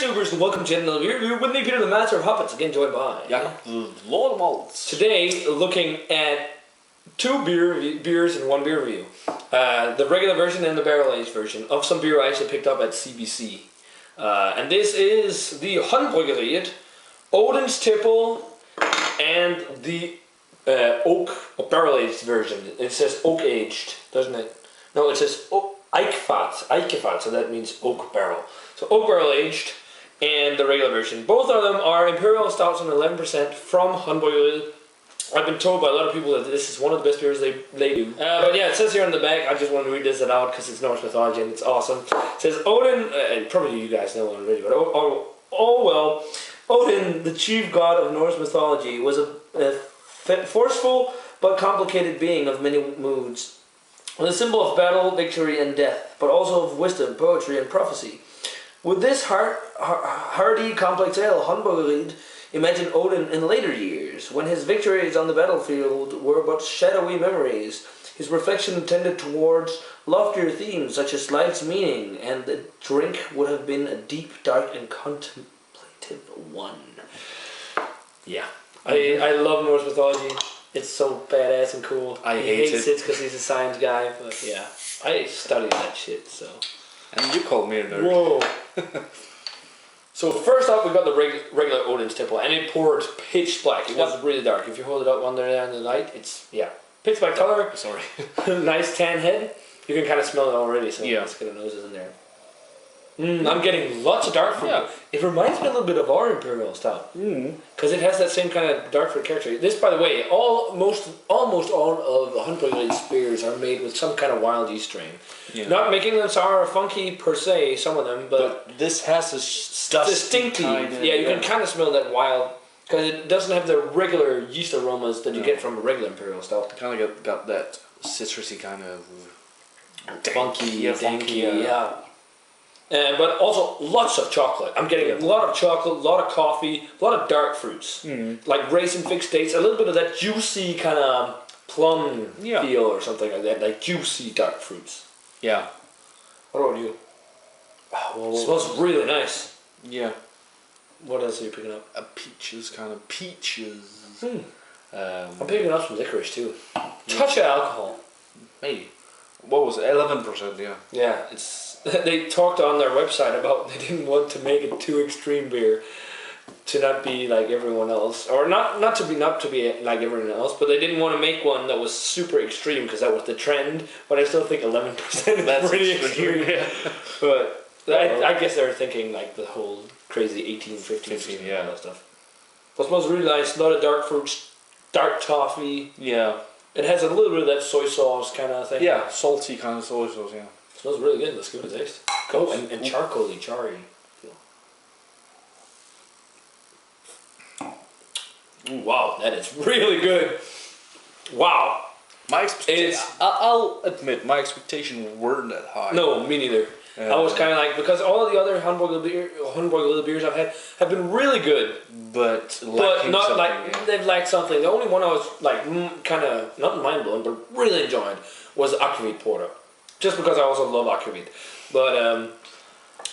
YouTubers, and welcome to another review with me, Peter, the Master of Hoppets, again joined by the Lord of Malts. Today, looking at two beers and one beer review. The regular version and the barrel-aged version of some beer I actually picked up at CBC. And this is the Haandbryggeriet Odin's Tipple and the oak or barrel-aged version. It says oak-aged, doesn't it? No, it says Eikefat, so that means oak barrel. So oak barrel aged and the regular version. Both of them are Imperial Stouts on 11% from Haandbryggeriet. I've been told by a lot of people that this is one of the best beers they do. But yeah, it says here on the back, I just want to read this out because it's Norse mythology and it's awesome. It says Odin, and probably you guys know already, but well, Odin, the chief god of Norse mythology, was a forceful but complicated being of many moods. A symbol of battle, victory, and death, but also of wisdom, poetry, and prophecy. With this hardy, complex ale, Haandbryggeriet imagined Odin in later years, when his victories on the battlefield were but shadowy memories. His reflection tended towards loftier themes such as life's meaning, and the drink would have been a deep, dark, and contemplative one. Yeah, I love Norse mythology. It's so badass and cool. He hates it because he's a science guy, but yeah, I studied that shit, so. And you called me a nerd. Whoa. So first up, we got the regular Odin's Tipple, and it poured pitch black. It was really dark. If you hold it up under there in the light, it's pitch black color. Sorry. Nice tan head. You can kind of smell it already. So let's get our noses in there. I'm getting lots of dark fruit. Yeah. It reminds me a little bit of our Imperial Stout. Because it has that same kind of dark fruit character. This, by the way, almost all of the Haandbryggeriet's beers are made with some kind of wild yeast strain. Yeah. Not making them sour or funky per se, some of them, but this has a distinctive kind of, you can kind of smell that wild, because it doesn't have the regular yeast aromas that you get from a regular Imperial Stout. Kind of got that citrusy kind of funky, yeah. But also lots of chocolate. I'm getting a lot of chocolate, a lot of coffee, a lot of dark fruits. Like raisin fig dates, a little bit of that juicy kind of plum feel or something like that. Like juicy dark fruits. Yeah. What about you? It smells really nice. Yeah. What else are you picking up? Peaches, kind of peaches. I'm picking up some licorice too. Touch of alcohol. Maybe. What was it? 11%, yeah. Yeah, it's... They talked on their website about they didn't want to make it too extreme beer to not be like everyone else, or not to be like everyone else, but they didn't want to make one that was super extreme because that was the trend. But I still think 11% is pretty extreme. Yeah. But I guess they were thinking like the whole crazy 18, 15 and all that stuff. But it smells really nice. A lot of dark fruits, dark toffee. Yeah. It has a little bit of that soy sauce kind of thing. Yeah, salty kind of soy sauce. Yeah. Smells really good. Let's give it a taste. Oh, and charcoaly, charry feel. Ooh, wow, that is really good. Wow. I'll admit, my expectations weren't that high. No, me neither. I was kind of like, because all of the other Haandbryggeriet beers I've had have been really good, but not like they've lacked something. The only one I was like kind of not mind blowing, but really enjoyed was the Akkeviet Porter. Just because I also love Akkeviet. But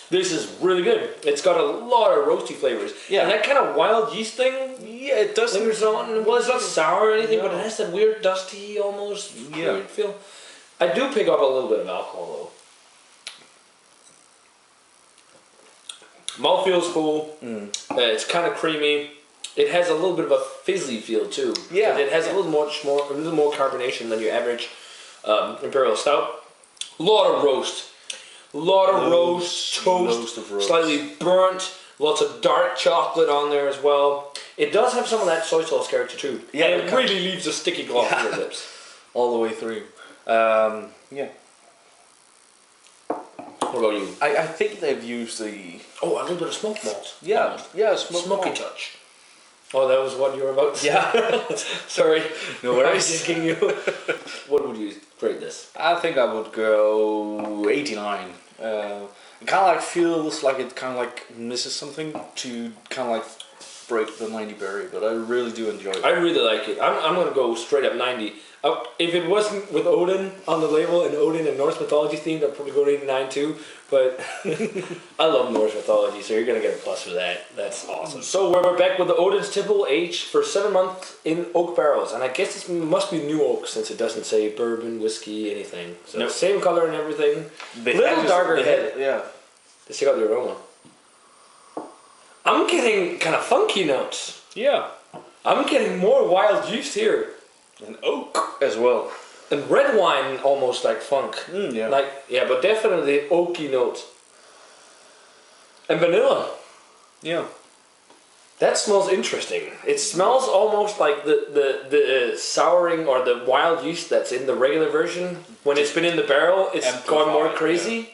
this is really good. It's got a lot of roasty flavors. Yeah. And that kind of wild yeast thing, it does. Lingers on. Well, it's not sour or anything, but it has that weird dusty almost weird feel. I do pick up a little bit of alcohol though. Mouthfeel's full. It's kind of creamy. It has a little bit of a fizzy feel too. Yeah. It has a little more carbonation than your average Imperial Stout. A lot of roast, toast, slightly burnt, lots of dark chocolate on there as well. It does have some of that soy sauce character too. Yeah, and it really leaves a sticky gloss on your lips. All the way through. Yeah. What about you? I think they've used the... Oh, a little bit of smoked malt. Yeah, smoky touch. Oh, that was what you were about to say? Yeah. Sorry. No worries. Asking you. What would you grade this? I think I would go 89. It kind of like feels like it kind of like misses something to kind of like break the 90 berry, but I really do enjoy it. I really like it. I'm gonna go straight up 90. If it wasn't with Odin on the label and Odin and Norse mythology themed, I'd probably go to 89 too. But I love Norse mythology, so you're gonna get a plus for that. That's awesome. So we're back with the Odin's Tipple aged for 7 months in oak barrels, and I guess this must be new oak since it doesn't say bourbon, whiskey, anything. So Nope. same color and everything. Little darker head. Yeah. Let's check out the aroma. I'm getting kind of funky notes. Yeah. I'm getting more wild juice here. And oak as well. And red wine almost like funk. Yeah. But definitely oaky notes. And vanilla. Yeah. That smells interesting. It smells almost like the souring or the wild yeast that's in the regular version. When it's been in the barrel, it's gone more crazy. Yeah.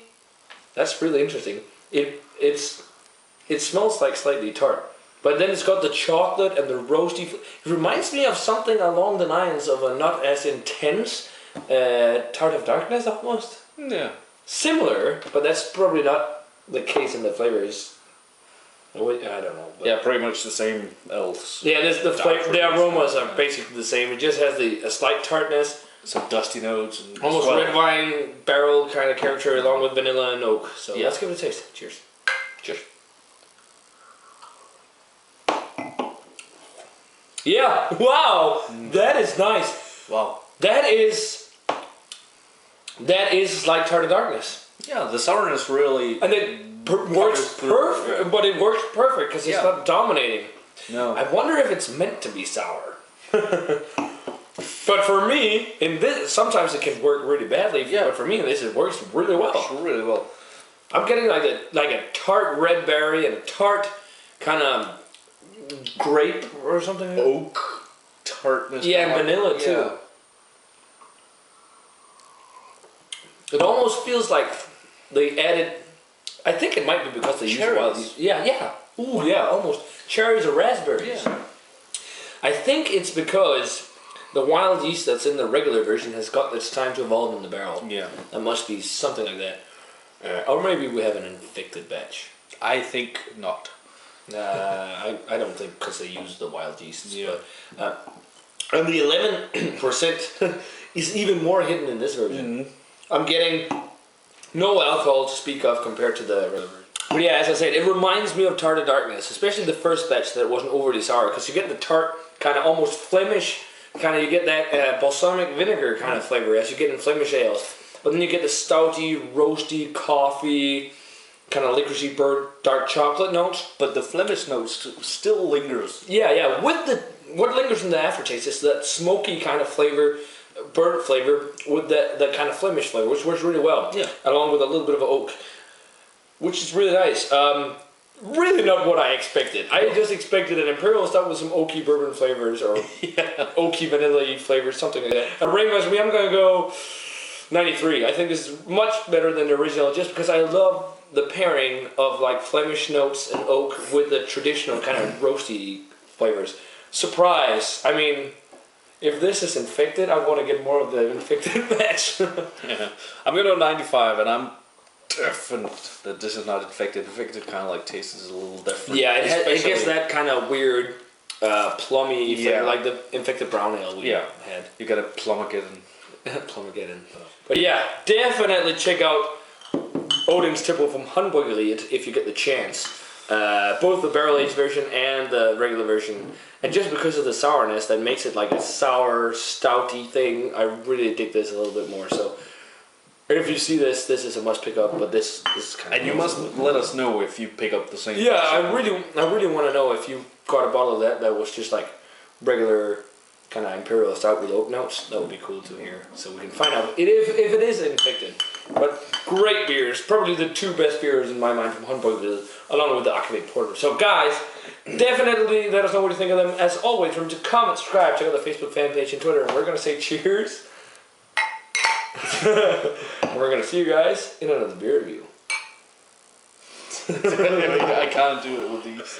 That's really interesting. It smells like slightly tart. But then it's got the chocolate and the roasty. It reminds me of something along the lines of a not as intense Tart of Darkness almost. Yeah. Similar, but that's probably not the case in the flavors. I don't know. Yeah, pretty much the same else. Yeah, the aromas are basically the same. It just has a slight tartness. Some dusty notes. And almost red wine barrel kind of character along with vanilla and oak. So yeah. Let's give it a taste. Cheers. Cheers. Yeah, wow, that is nice. Wow. That is like Tart of Darkness. Yeah, the sourness really... And it works perfect, yeah. But it works perfect because it's not dominating. No. I wonder if it's meant to be sour. But for me, in this, sometimes it can work really badly. Yeah. But for me, it works really well. It works really well. I'm getting like a tart red berry and a tart kind of grape or something. Oak tartness. Yeah, and vanilla too. Yeah. It almost feels like they added. I think it might be because they used wild yeast. Yeah. Ooh, yeah, almost cherries or raspberries. Yeah. I think it's because the wild yeast that's in the regular version has got its time to evolve in the barrel. Yeah. That must be something like that. Or maybe we have an infected batch. I think not. I don't think because they use the wild yeasts. Yeah. But, and the 11% is even more hidden in this version. Mm-hmm. I'm getting no alcohol to speak of compared to the regular version. But yeah, as I said, it reminds me of Tart of Darkness, especially the first batch that wasn't overly sour, because you get the tart kind of almost Flemish, kind of you get that balsamic vinegar kind of flavor as you get in Flemish ales. But then you get the stouty, roasty, coffee, kind of licoricey, burnt, dark chocolate notes. But the Flemish notes still lingers. Yeah. What lingers in the aftertaste is that smoky kind of flavor, burnt flavor, with that kind of Flemish flavor, which works really well. Yeah. Along with a little bit of oak, which is really nice. Really not what I expected. I just expected an Imperial Stout with some oaky bourbon flavors or oaky vanilla flavors, something like that. And Rainbows, I'm going to go 93. I think this is much better than the original just because I love the pairing of like Flemish notes and oak with the traditional kind of roasty flavors. Surprise! I mean, if this is infected, I want to get more of the infected batch. Yeah. I'm going to go 95 and I'm definite that this is not infected. Infected kind of like tastes a little different. Yeah, it gets that kind of weird plummy flavor, like the infected brown ale we had. You got to Plummageddon. Plummageddon. But yeah, definitely check out Odin's Tipple from Haandbryggeriet if you get the chance. Both the barrel-aged version and the regular version. And just because of the sourness that makes it like a sour, stouty thing, I really dig this a little bit more. So if you see this is a must pick up, but this is kind of... And you must let us know if you pick up the same... Yeah, I really want to know if you got a bottle of that was just like regular kind of Imperial Stout with oak notes. That would be cool to hear. So we can find out if it is infected. But great beers. Probably the two best beers in my mind from Haandbryggeriet, along with the Akavik Porter. So guys, definitely let us know what you think of them. As always, remember to comment, subscribe, check out the Facebook fan page and Twitter. And we're going to say cheers. And we're going to see you guys in another beer review. I can't do it with these.